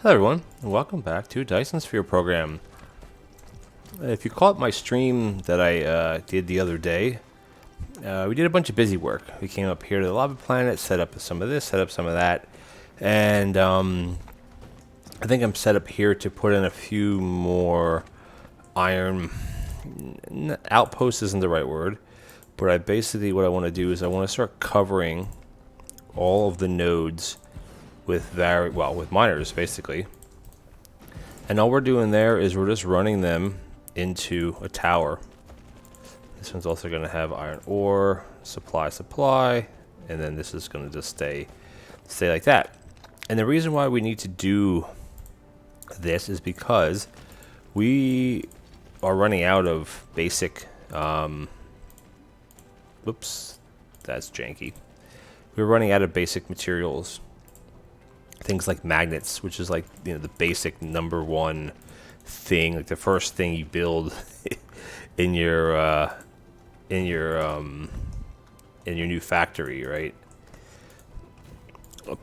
Hello everyone, and welcome back to Dyson Sphere Program. If you caught my stream that I did the other day, we did a bunch of busy work. We came up here to the lava planet, set up some of this, set up some of that, and I think I'm set up here to put in a few more iron outposts isn't the right word, but what I want to do is I want to start covering all of the nodes with with miners basically, and all we're doing there is we're just running them into a tower. This one's also going to have iron ore supply, and then this is going to just stay like that. And the reason why we need to do this is because we are running out of basic whoops, that's janky. We're running out of basic materials. Things like magnets, which is like, you know, the basic number one thing, like the first thing you build in your new factory, right?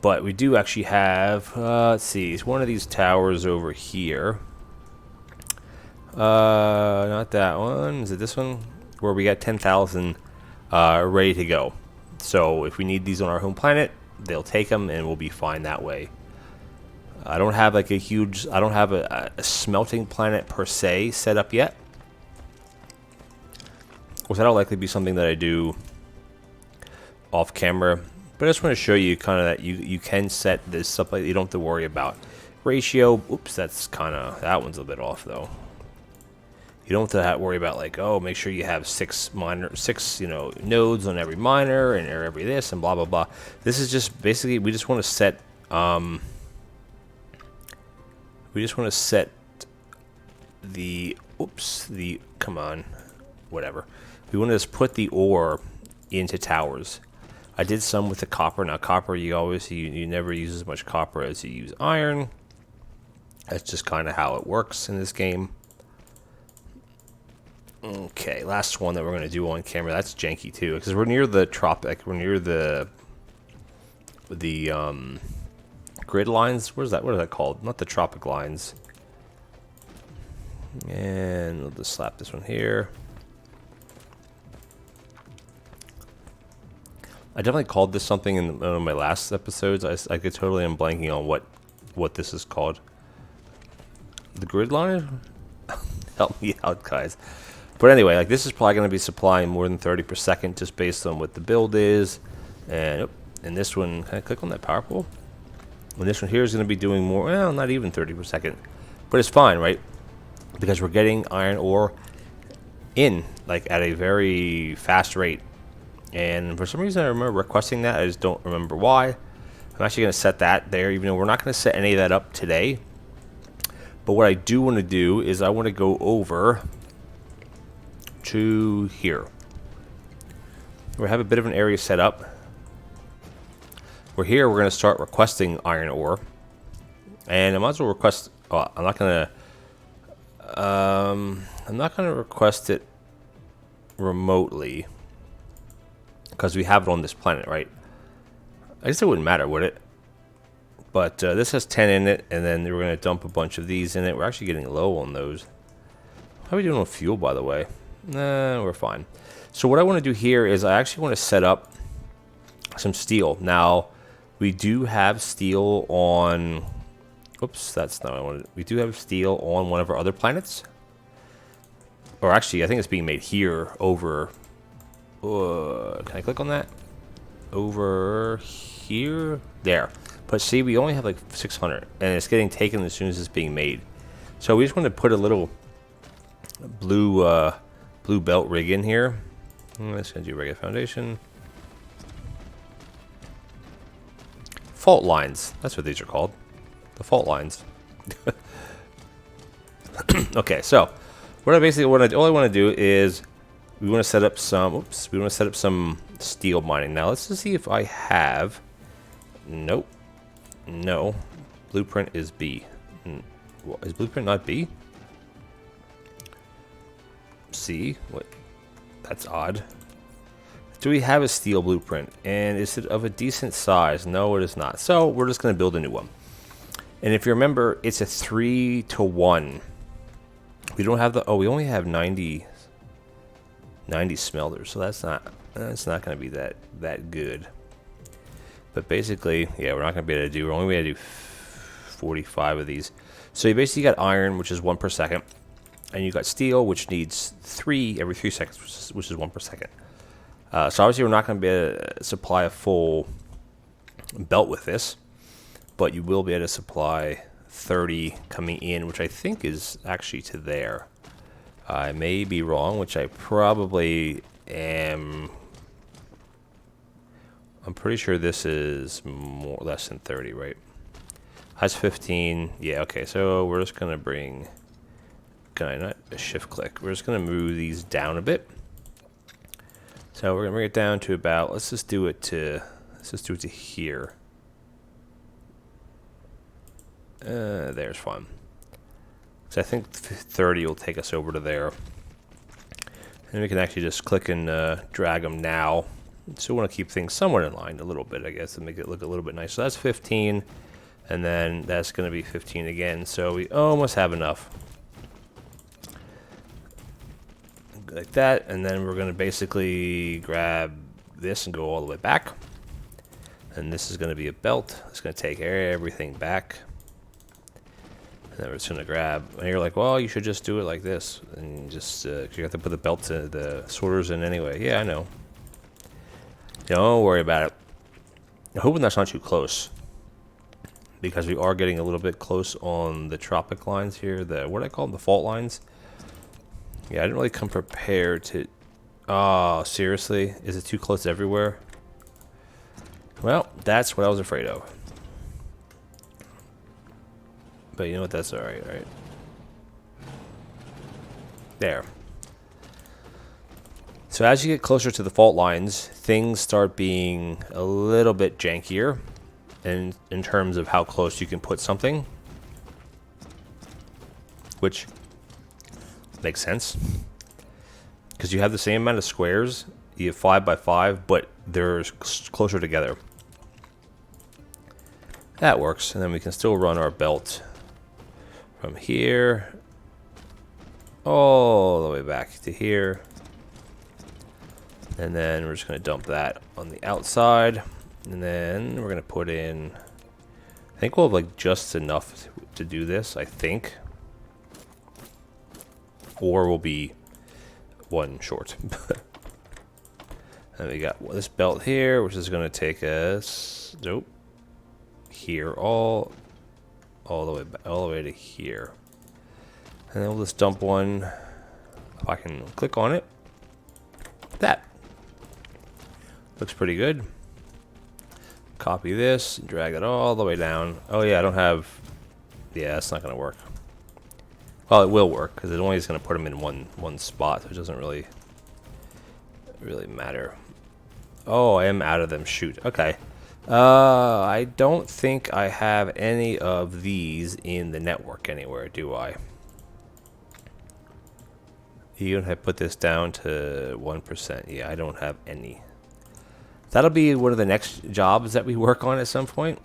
But we do actually have let's see, it's one of these towers over here. Not that one. Is it this one? Where we got 10,000 ready to go. So if we need these on our home planet, they'll take them and we'll be fine that way. I don't have like I don't have a smelting planet per se set up yet, which that'll likely be something that I do off camera. But I just want to show you kind of that you can set this stuff like you don't have to worry about ratio. Oops, that one's a bit off though. You don't have to worry about like, oh, make sure you have six nodes on every miner and every this and blah blah blah. This is just basically we just want to set whatever. We want to just put the ore into towers. I did some with the copper. Now copper, you never use as much copper as you use iron. That's just kind of how it works in this game. Okay, last one that we're going to do on camera. That's janky too, because we're near the tropic. We're near the grid lines. What is that called? Not the tropic lines. And we'll just slap this one here. I definitely called this something in one of my last episodes. I could totally am blanking on what this is called. The grid line? Help me out, guys. But anyway, like this is probably going to be supplying more than 30 per second just based on what the build is. And this one, can I click on that power pole? And this one here is going to be doing more, well, not even 30 per second. But it's fine, right? Because we're getting iron ore in, like, at a very fast rate. And for some reason I remember requesting that. I just don't remember why. I'm actually going to set that there, even though we're not going to set any of that up today. But what I do want to do is I want to go over to here. We have a bit of an area set up. We're here. We're going to start requesting iron ore, and I might as well request. Oh, I'm not going to request it remotely because we have it on this planet, right? I guess it wouldn't matter, would it? But this has 10 in it, and then we're going to dump a bunch of these in it. We're actually getting low on those. How are we doing on fuel, by the way? Nah, we're fine. So what I want to do here is I actually want to set up some steel. Now, we do have steel on... Oops, that's not what I wanted. We do have steel on one of our other planets. Or actually, I think it's being made here over... can I click on that? Over here? There. But see, we only have like 600. And it's getting taken as soon as it's being made. So we just want to put a little blue belt rig in here. I'm just going to do regular foundation. Fault lines. That's what these are called. The fault lines. Okay, so what I basically all I want to do is we want to set up some steel mining. Now let's just see if I have. Nope. No. Blueprint is B. Is blueprint not B? C? What? That's odd. Do we have a steel blueprint? And is it of a decent size? No, it is not. So we're just going to build a new one. And if you remember, it's a 3-to-1. We don't have the... Oh, we only have 90 smelters, so that's not going to be that good. But basically, yeah, we're not going to be able to do... We're only going to do 45 of these. So you basically got iron, which is 1 per second. And you got steel, which needs 3 every 3 seconds, which is 1 per second. So obviously we're not going to be able to supply a full belt with this. But you will be able to supply 30 coming in, which I think is actually to there. I may be wrong, which I probably am. I'm pretty sure this is less than 30, right? That's 15. Yeah, okay, so we're just going to bring... not a shift click. We're just going to move these down a bit. So we're going to bring it down to about... Let's just do it to here. There's fine. So I think 30 will take us over to there. And we can actually just click and drag them now. So we want to keep things somewhat in line a little bit, I guess, to make it look a little bit nice. So that's 15. And then that's going to be 15 again. So we almost have enough. Like that. And then we're going to basically grab this and go all the way back. And this is going to be a belt. It's going to take everything back. And then we're just going to grab, and you're like, well, you should just do it like this. And just, you have to put the belt to the sorters in anyway. Yeah, I know. Don't worry about it. I'm hoping that's not too close. Because we are getting a little bit close on the tropic lines here. What do I call them? The fault lines. Yeah, I didn't really come prepared to... Oh, seriously? Is it too close everywhere? Well, that's what I was afraid of. But you know what? That's alright, right? There. So as you get closer to the fault lines, things start being a little bit jankier in terms of how close you can put something. Which makes sense. Because you have the same amount of squares. You have 5 by 5, but they're closer together. That works. And then we can still run our belt from here all the way back to here. And then we're just going to dump that on the outside. And then we're going to put in, I think we'll have like just enough to do this, I think. Or we'll be one short. And we got this belt here, which is going to take us, nope, here all the way to here. And then we'll just dump one. If I can click on it. That looks pretty good. Copy this, drag it all the way down. Oh yeah, I don't have... Yeah, that's not going to work. Well, it will work, because it only is going to put them in one spot, so it doesn't really matter. Oh, I am out of them. Shoot. Okay. I don't think I have any of these in the network anywhere, do I? Even if I put this down to 1%, yeah, I don't have any. That'll be one of the next jobs that we work on at some point,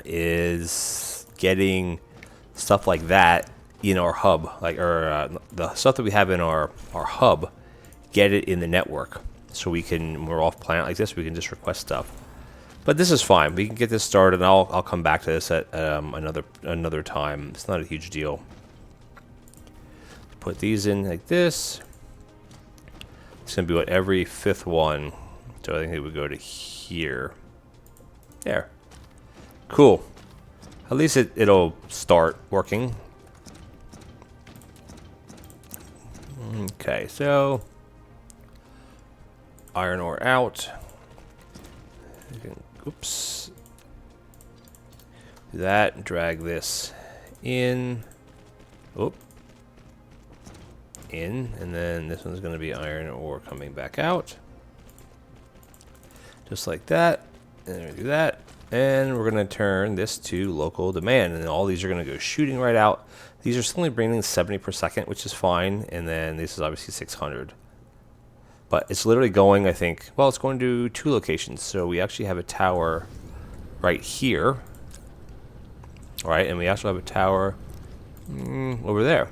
is getting stuff like that in our hub, like the stuff that we have in our hub, get it in the network, so we can, when we're off planet like this, we can just request stuff. But this is fine. We can get this started, and I'll come back to this at another time. It's not a huge deal. Put these in like this. It's gonna be what, every 5th one. So I think it would go to here. There. Cool. At least it'll start working. Okay, so iron ore out. Oops. Do that. Drag this in. Oop. In, and then this one's going to be iron ore coming back out. Just like that. And we do that. And we're going to turn this to local demand. And all these are going to go shooting right out. These are still only bringing 70 per second, which is fine. And then this is obviously 600. But it's literally going, I think, well, it's going to 2 locations. So we actually have a tower right here. All right, and we also have a tower over there.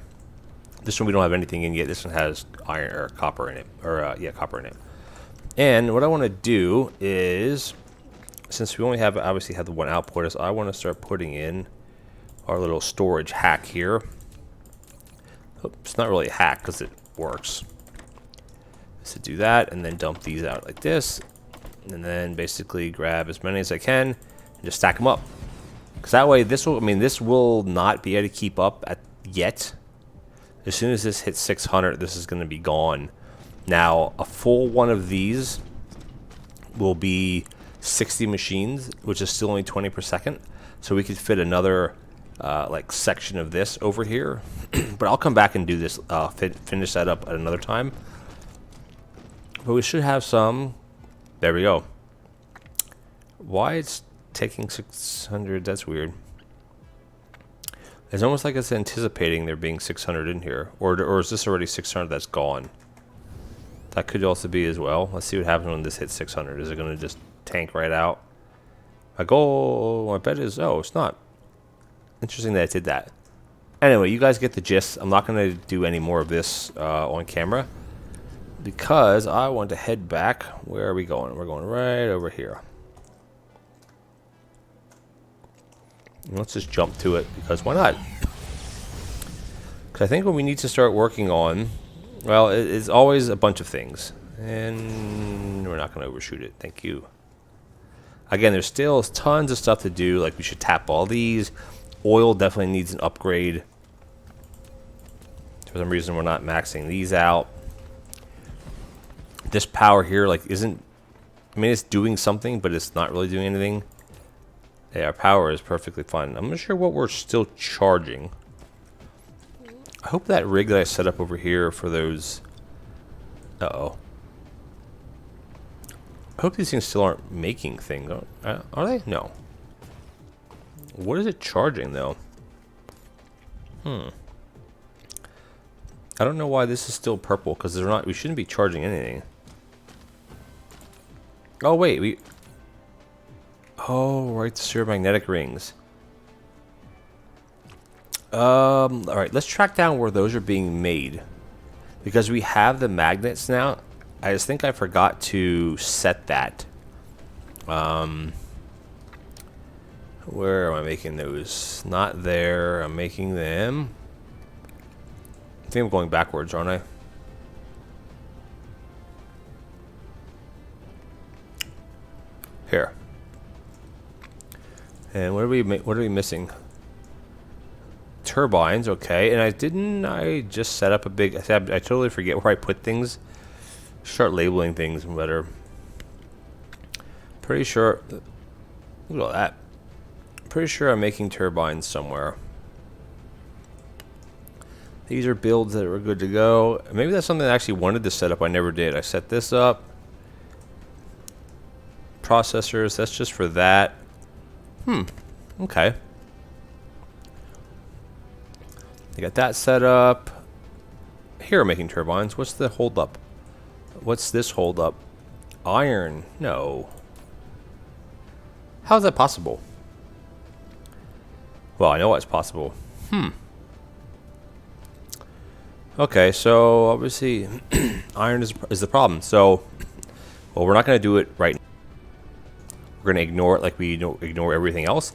This one we don't have anything in yet. This one has iron or copper in it, or yeah, copper in it. And what I want to do is, since we only have obviously have the one output, is I want to start putting in our little storage hack here. It's not really a hack because it works. So do that, and then dump these out like this, and then basically grab as many as I can and just stack them up. Because that way, this will not be able to keep up yet. As soon as this hits 600, this is going to be gone. Now, a full one of these will be 60 machines, which is still only 20 per second. So we could fit another like section of this over here. But I'll come back and do this, finish that up at another time. But we should have some. There we go. Why it's taking 600? That's weird. It's almost like it's anticipating there being 600 in here. Or is this already 600 that's gone? That could also be as well. Let's see what happens when this hits 600. Is it going to just tank right out? My goal, I bet is, oh, it's not. Interesting that it did that. Anyway, you guys get the gist. I'm not going to do any more of this on camera, because I want to head back. Where are we going? We're going right over here. Let's just jump to it, because why not? Because I think what we need to start working on, well, it's always a bunch of things. And we're not going to overshoot it. Thank you. Again, there's still tons of stuff to do. Like, we should tap all these. Oil definitely needs an upgrade. For some reason, we're not maxing these out. This power here, like, isn't... I mean, it's doing something, but it's not really doing anything. Yeah, our power is perfectly fine. I'm not sure what we're still charging. I hope that rig that I set up over here for those... Uh-oh. I hope these things still aren't making things. Are they? No. What is it charging, though? I don't know why this is still purple, because they're not... We shouldn't be charging anything. Oh, wait. We... Oh, right. The sphere magnetic rings. Alright, let's track down where those are being made. Because we have the magnets now. I just think I forgot to set that. Where am I making those? Not there. I'm making them. I think I'm going backwards, aren't I? Here. And what are we missing? Turbines, okay. And I just set up a big... I totally forget where I put things. Start labeling things better. Pretty sure... Look at all that. Pretty sure I'm making turbines somewhere. These are builds that were good to go. Maybe that's something I actually wanted to set up. I never did. I set this up. Processors, that's just for that. Okay. I got that set up. Here we're making turbines. What's the hold up? What's this hold up? Iron. No. How is that possible? Well, I know what's possible. Okay, so obviously iron is the problem. So, well, we're not going to do it right now. We're going to ignore it like we ignore everything else.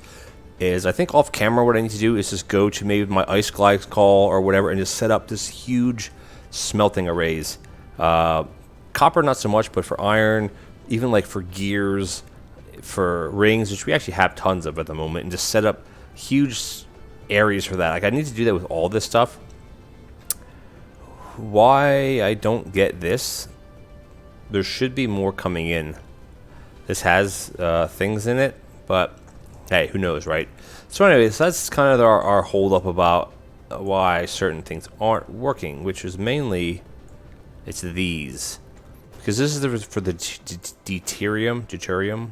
I think off camera what I need to do is just go to maybe my ice glycol or whatever and just set up this huge smelting arrays. Copper not so much, but for iron, even like for gears, for rings, which we actually have tons of at the moment, and just set up huge areas for that. Like, I need to do that with all this stuff. Why I don't get this? There should be more coming in. This has things in it, but hey, who knows, right? So anyways, that's kind of our hold up about why certain things aren't working, which is mainly it's these, because this is for the deuterium.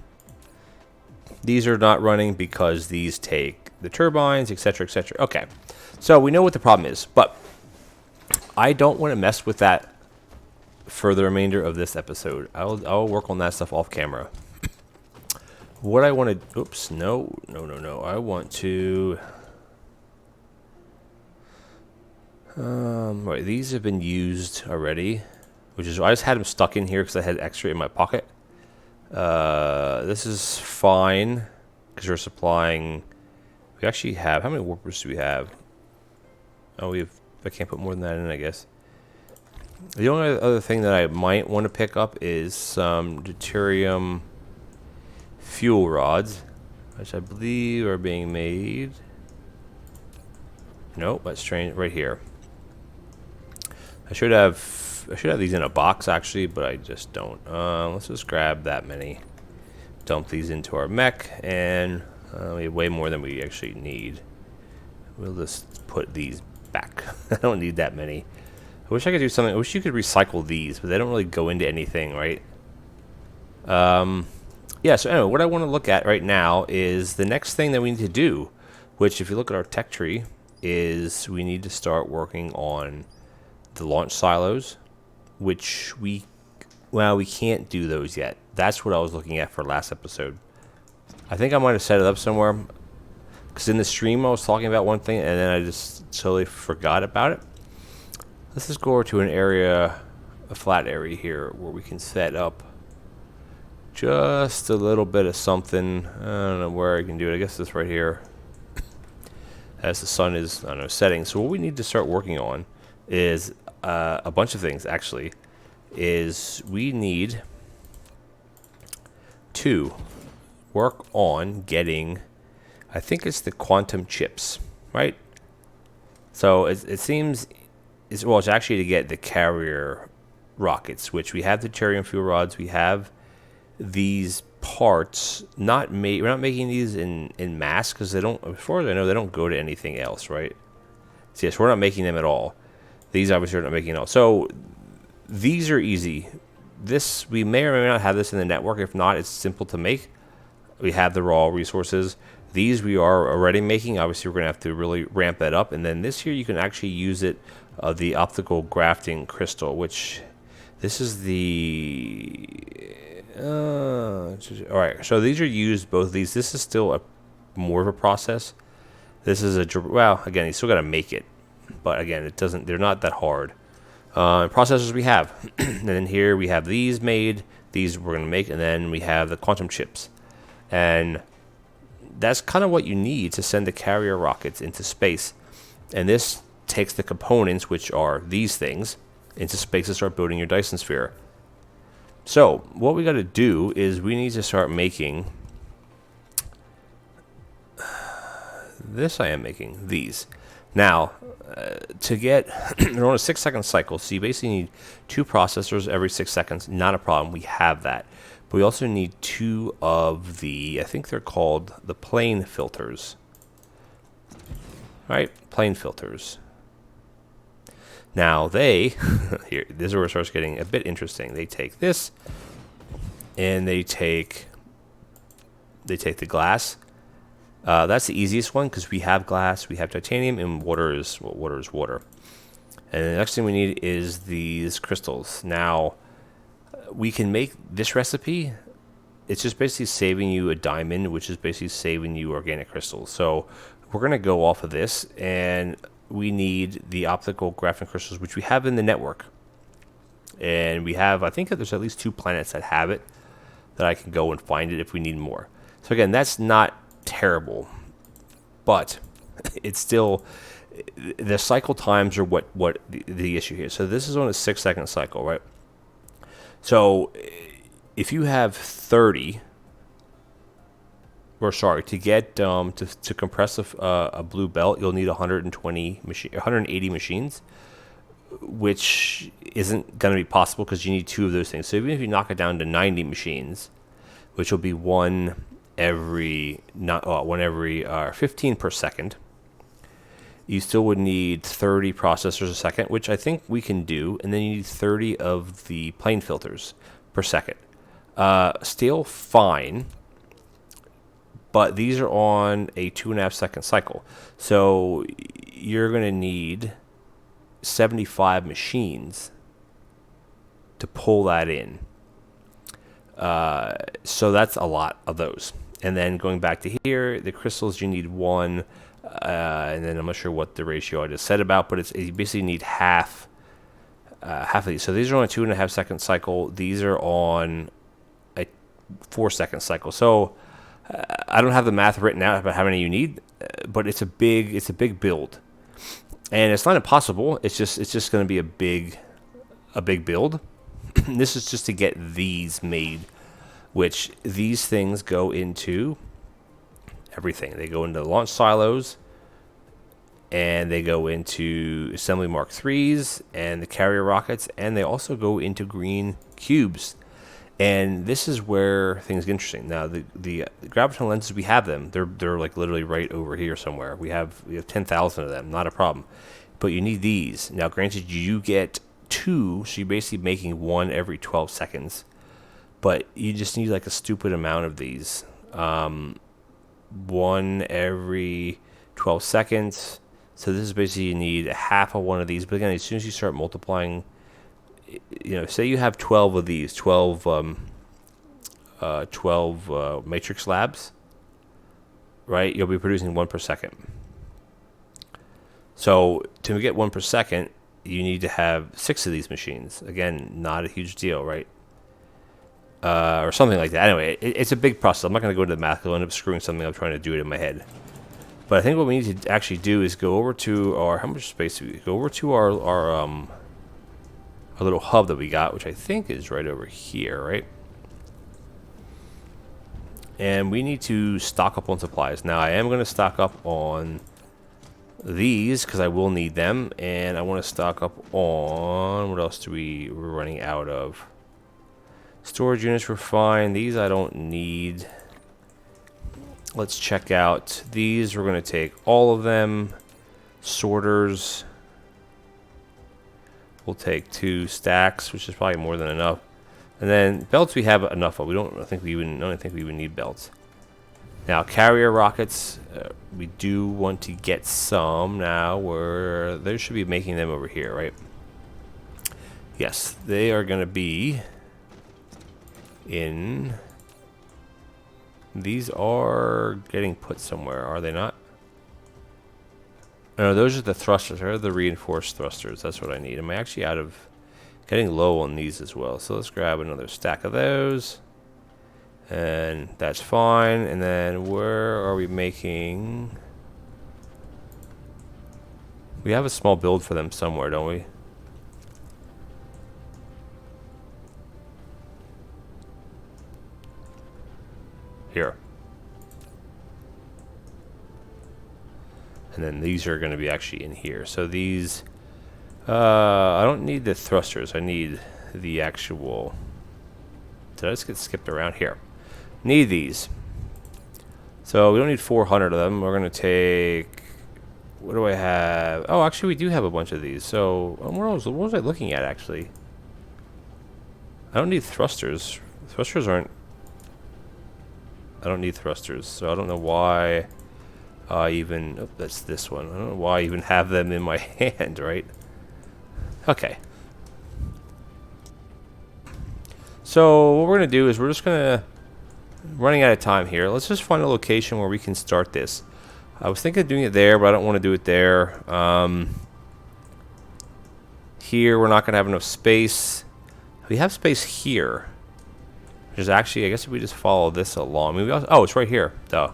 These are not running because these take the turbines, etc., etc. Okay, so we know what the problem is, but I don't want to mess with that for the remainder of this episode. I'll work on that stuff off camera. what I want to... Oops, no. I want to... Right, these have been used already, which is... I just had them stuck in here because I had extra in my pocket. This is fine because we're supplying... We actually have... How many warpers do we have? Oh, we have... I can't put more than that in, I guess. The only other thing that I might want to pick up is some deuterium fuel rods, which I believe are being made. Nope, that's strange. Right here. I should have these in a box actually, but I just don't. Let's just grab that many, dump these into our mech, and we have way more than we actually need. We'll just put these back. I don't need that many. I wish I could do something. I wish you could recycle these, but they don't really go into anything, right? Yeah, so anyway, what I want to look at right now is the next thing that we need to do, which if you look at our tech tree, is we need to start working on the launch silos, which we can't do those yet. That's what I was looking at for last episode. I think I might have set it up somewhere, because in the stream I was talking about one thing, and then I just totally forgot about it. Let's just go over to an area, a flat area here, where we can set up just a little bit of something. I don't know where I can do it. I guess this right here. As the sun is, I don't know, setting. So what we need to start working on is a bunch of things, actually. Is we need to work on getting, I think it's the quantum chips, right? So it seems... it's actually to get the carrier rockets, which we have the deuterium fuel rods. We have these parts not made. We're not making these in mass because they don't. As far as I know, they don't go to anything else, right? So yes, we're not making them at all. These obviously are not making it all. So these are easy. This we may or may not have this in the network. If not, it's simple to make. We have the raw resources. These we are already making. Obviously, we're going to have to really ramp that up. And then this here, you can actually use it. The optical grafting crystal, which this is the all right. So these are used, both of these. This is still more of a process. This is again, you still got to make it, but again, it doesn't. They're not that hard. Processors we have, and then here we have these made. These we're going to make, and then we have the quantum chips, and that's kind of what you need to send the carrier rockets into space, and this takes the components, which are these things, into space to start building your Dyson Sphere. So what we got to do is we need to start making this. I am making these now to get they're on a 6-second cycle, so you basically need 2 processors every 6 seconds. Not a problem, we have that, but we also need 2 of the, I think they're called the plane filters, right? Plane filters. Now they, here, this is where it starts getting a bit interesting. They take this, and they take the glass. That's the easiest one because we have glass, we have titanium, and water is water. And the next thing we need is these crystals. Now, we can make this recipe. It's just basically saving you a diamond, which is basically saving you organic crystals. So we're going to go off of this, and we need the optical grafting crystals, which we have in the network. And we have, I think that there's at least 2 planets that have it, that I can go and find it if we need more. So again, that's not terrible, but it's still, the cycle times are what the issue here. So this is on a 6-second cycle, right? So if you have 30, or sorry, to get to compress a blue belt, you'll need 180 machines, which isn't going to be possible because you need 2 of those things. So even if you knock it down to 90 machines, which will be one every 15 per second, you still would need 30 processors a second, which I think we can do, and then you need 30 of the plane filters per second. Still fine. But these are on a 2.5-second cycle. So you're going to need 75 machines to pull that in. So that's a lot of those. And then going back to here, the crystals, you need 1. And then I'm not sure what the ratio I just said about, but you basically need half of these. So these are on a 2.5-second cycle. These are on a 4-second cycle. So I don't have the math written out about how many you need, but it's a big build, and it's not impossible. It's just going to be a big build. This is just to get these made, which these things go into everything. They go into launch silos, and they go into assembly Mark IIIs and the carrier rockets, and they also go into green cubes. And this is where things get interesting. Now, the gravitational lenses, we have them. They're like literally right over here somewhere. We have 10,000 of them, not a problem. But you need these. Now, granted, you get 2, so you're basically making 1 every 12 seconds. But you just need like a stupid amount of these. 1 every 12 seconds. So this is basically, you need a half of 1 of these. But again, as soon as you start multiplying, say you have 12 of these, 12 matrix labs, right? You'll be producing 1 per second. So to get 1 per second, you need to have 6 of these machines. Again, not a huge deal, right? Or something like that. Anyway, it's a big process. I'm not going to go into the math. I'll end up screwing something up trying to do it in my head. But I think what we need to actually do is go over to our, how much space do we go over to our little hub that we got, which I think is right over here, right? And we need to stock up on supplies. Now, I am going to stock up on these because I will need them, and I want to stock up on, what else we're running out of? Storage units were fine. These I don't need. Let's check out these. We're going to take all of them. Sorters. We'll take 2 stacks, which is probably more than enough. And then belts we have enough of. I don't think we even need belts. Now, carrier rockets, we do want to get some now. Where they should be making them over here, right? Yes, they are going to be in. These are getting put somewhere, are they not? No, those are the thrusters. They're the reinforced thrusters. That's what I need. Am I actually out of getting low on these as well? So let's grab another stack of those. And that's fine. And then where are we making? We have a small build for them somewhere, don't we? Here. And then these are going to be actually in here. So these, I don't need the thrusters. I need the actual, did I just get skipped around here? Need these. So we don't need 400 of them. We're going to take, what do I have? Oh, actually we do have a bunch of these. So what was I looking at actually? I don't need thrusters. Thrusters aren't, I don't need thrusters. So I don't know why I even, oh, that's this one. I don't know why I even have them in my hand, right? Okay. So what we're going to do is we're just going to, running out of time here, let's just find a location where we can start this. I was thinking of doing it there, but I don't want to do it there. Here, we're not going to have enough space. We have space here. Which is actually, I guess if we just follow this along. Maybe oh, it's right here. Duh.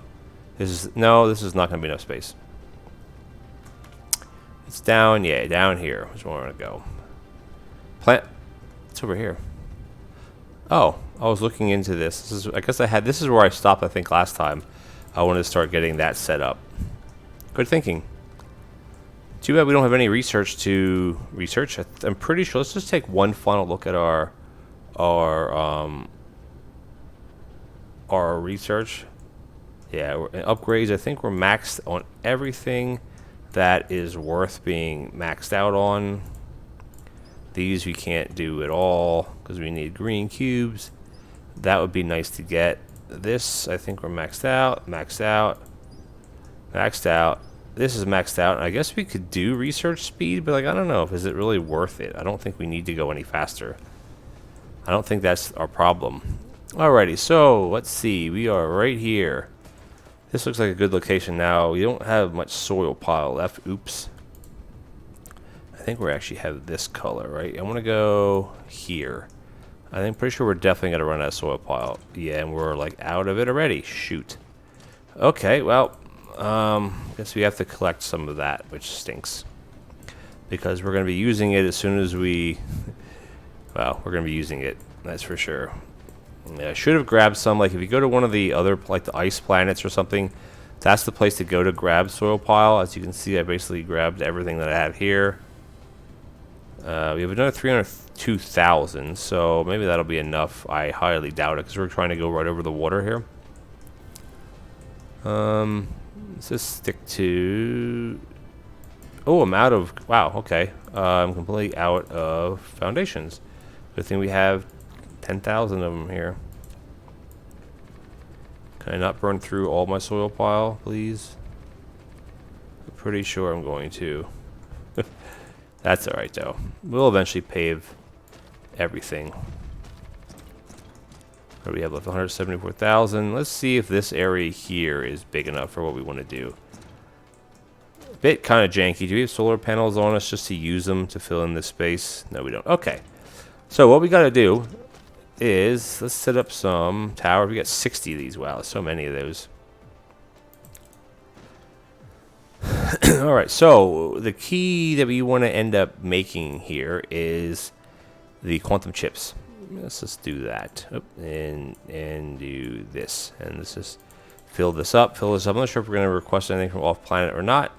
This is not going to be enough space. It's down, yeah, down here. Which one I want to go? Plant. It's over here. Oh, I was looking into this. This is, I guess this is where I stopped, I think, last time. I wanted to start getting that set up. Good thinking. Too bad we don't have any research to research. I'm pretty sure. Let's just take one final look at our research. Yeah, upgrades. I think we're maxed on everything that is worth being maxed out on. These we can't do at all because we need green cubes. That would be nice to get. This, I think we're maxed out, maxed out, maxed out. This is maxed out. I guess we could do research speed, but like I don't know if is it really worth it. I don't think we need to go any faster. I don't think that's our problem. Alrighty, so let's see. We are right here. This looks like a good location now. We don't have much soil pile left. Oops. I think we actually have this color, right? I want to go here. I think pretty sure we're definitely going to run out of soil pile. Yeah, and we're like out of it already. Shoot. Okay, well, guess we have to collect some of that, which stinks. Because we're going to be using it as soon as we... Well, we're going to be using it. That's for sure. Yeah, I should have grabbed some. Like, if you go to one of the other, like the ice planets or something, that's the place to go to grab soil pile. As you can see, I basically grabbed everything that I have here. We have another 302,000, so maybe that'll be enough. I highly doubt it, because we're trying to go right over the water here. Let's just stick to... Oh, I'm out of... Wow, okay. I'm completely out of foundations. Good thing we have 10,000 of them here. Can I not burn through all my soil pile, please? I'm pretty sure I'm going to. That's alright, though. We'll eventually pave everything. What do we have left? 174,000. Let's see if this area here is big enough for what we want to do. A bit kind of janky. Do we have solar panels on us just to use them to fill in this space? No, we don't. Okay. So what we got to do is let's set up some towers. We got 60 of these. Wow, so many of those. All right, so the key that we want to end up making here is the quantum chips. Let's just do that. And do this. And let's just fill this up. I'm not sure if we're going to request anything from off planet or not,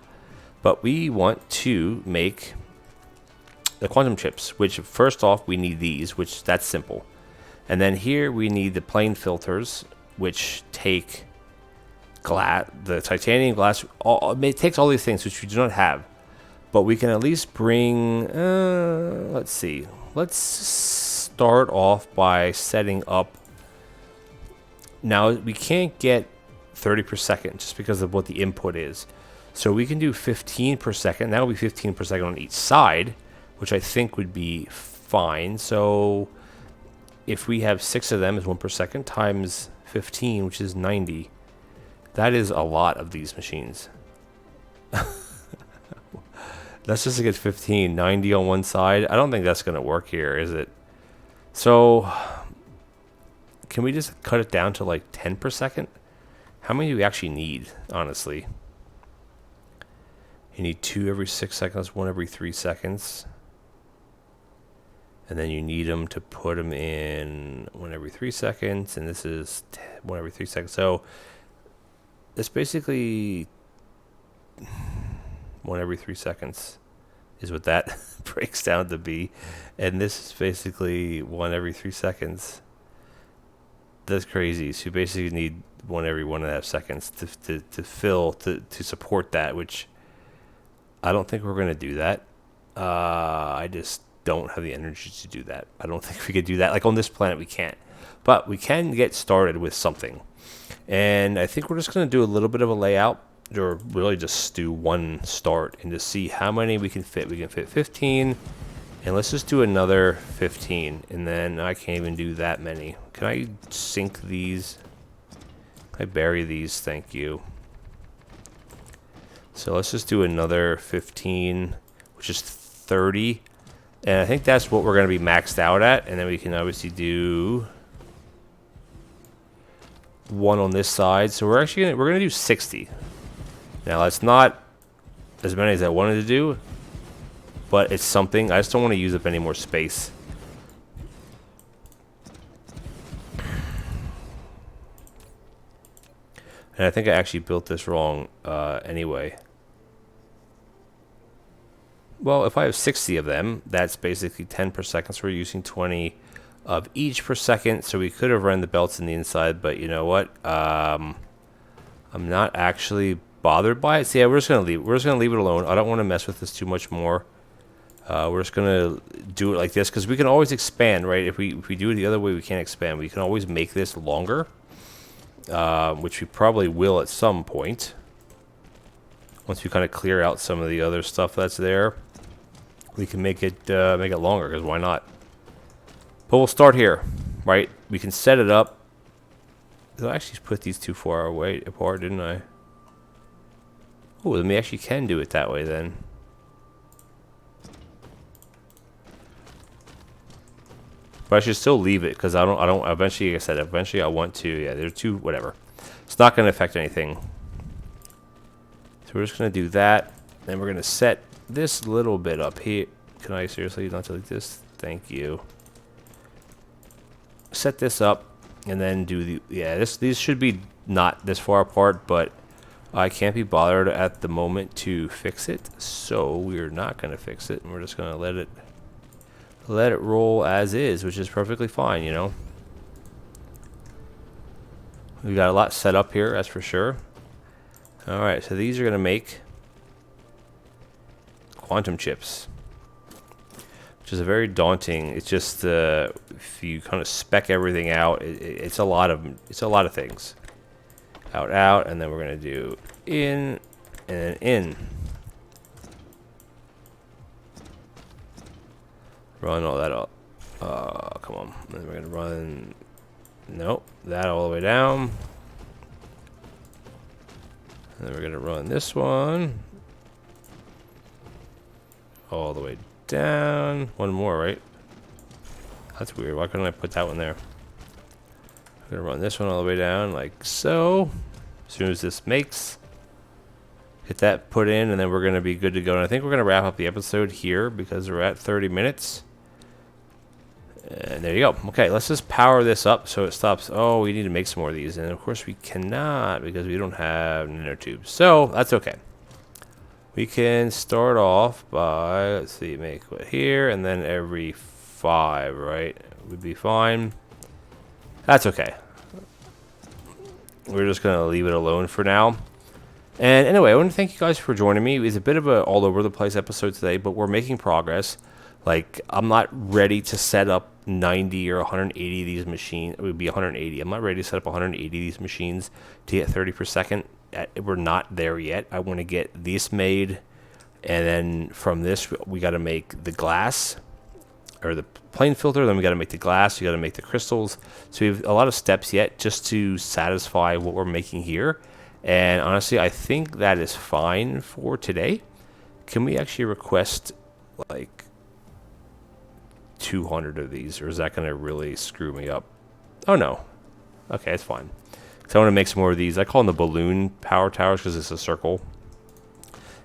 but we want to make the quantum chips, which first off we need these, which that's simple. And then here we need the plane filters, which take glass, the titanium glass. It takes all these things which we do not have, but we can at least bring. Let's see. Let's start off by setting up. Now we can't get 30 per second just because of what the input is. So we can do 15 per second. That will be 15 per second on each side, which I think would be fine. So if we have 6 of them, is 1 per second times 15, which is 90. That is a lot of these machines. That's just to get 15, 90 on one side. I don't think that's going to work here, is it? So, can we just cut it down to like 10 per second? How many do we actually need, honestly? You need 2 every 6 seconds, 1 every 3 seconds. And then you need them to put them in 1 every 3 seconds. And this is 1 every 3 seconds. So, it's basically 1 every 3 seconds is what that breaks down to be. And this is basically 1 every 3 seconds. That's crazy. So you basically need 1 every 1.5 seconds to support that, which I don't think we're going to do that. I just don't have the energy to do that. I don't think we could do that. Like on this planet, we can't. But we can get started with something. And I think we're just going to do a little bit of a layout, or really just do one start and just see how many we can fit. We can fit 15, and let's just do another 15, and then I can't even do that many. Can I sink these? Can I bury these? Thank you. So let's just do another 15, which is 30, and I think that's what we're going to be maxed out at, and then we can obviously do one on this side. So we're actually we're gonna do 60. Now that's not as many as I wanted to do, but it's something. I just don't want to use up any more space. And I think I actually built this wrong anyway. Well, if I have 60 of them, that's basically 10 per second. So we're using 20 of each per second. So we could have run the belts in the inside, but you know what? I'm not actually bothered by it. So yeah, we're just gonna leave it alone. I don't want to mess with this too much more. We're just gonna do it like this because we can always expand, right? If we do it the other way, we can't expand. We can always make this longer, which we probably will at some point. Once we kind of clear out some of the other stuff that's there, we can make it longer, because why not? But we'll start here, right? We can set it up I actually put these too far away apart, didn't I? Oh, then we actually can do it that way then. But I should still leave it because I don't. Eventually, like I said, eventually I want to. Yeah, there's two. Whatever. It's not going to affect anything. So we're just going to do that, and we're going to set this little bit up here. Can I seriously not like this? Thank you. Set this up, and then do the these should be not this far apart, but I can't be bothered at the moment to fix it, so we're not going to fix it, and we're just going to let it roll as is, which is perfectly fine, you know. We got a lot set up here, that's for sure. All right, so these are going to make quantum chips, which is a very daunting. It's just if you kind of spec everything out, it's a lot of things. Out, and then we're going to do in and then in. Run all that up. Come on. And then we're going to run, nope, that all the way down. And then we're going to run this one all the way down. One more, right? That's weird. Why couldn't I put that one there? I'm going to run this one all the way down like so. As soon as this makes, get that put in, and then we're going to be good to go. And I think we're going to wrap up the episode here because we're at 30 minutes. And there you go. Okay, let's just power this up so it stops. Oh, we need to make some more of these. And of course we cannot because we don't have nanotubes. So that's okay. We can start off by, let's see, make what here, and then every 5, right? Would be fine. That's okay. We're just going to leave it alone for now. And anyway, I want to thank you guys for joining me. It's a bit of a all over the place episode today, but we're making progress. Like, I'm not ready to set up 90 or 180 of these machines. It would be 180. I'm not ready to set up 180 of these machines to get 30 per second. We're not there yet. I want to get this made, and then from this, we got to make the glass, or the plane filter, then we got to make the glass, we got to make the crystals. So we have a lot of steps yet just to satisfy what we're making here. And honestly, I think that is fine for today. Can we actually request like 200 of these, or is that going to really screw me up? Oh no. Okay, it's fine. So I want to make some more of these. I call them the balloon power towers because it's a circle.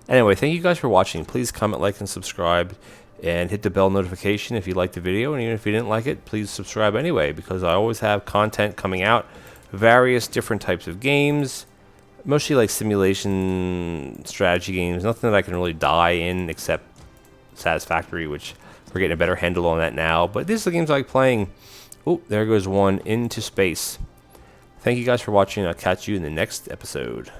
Anyway, thank you guys for watching. Please comment, like, and subscribe. And hit the bell notification if you liked the video. And even if you didn't like it, please subscribe anyway, because I always have content coming out. Various different types of games. Mostly like simulation strategy games. Nothing that I can really die in except Satisfactory, which we're getting a better handle on that now. But these are the games I like playing. Oh, there goes one into space. Thank you guys for watching. I'll catch you in the next episode.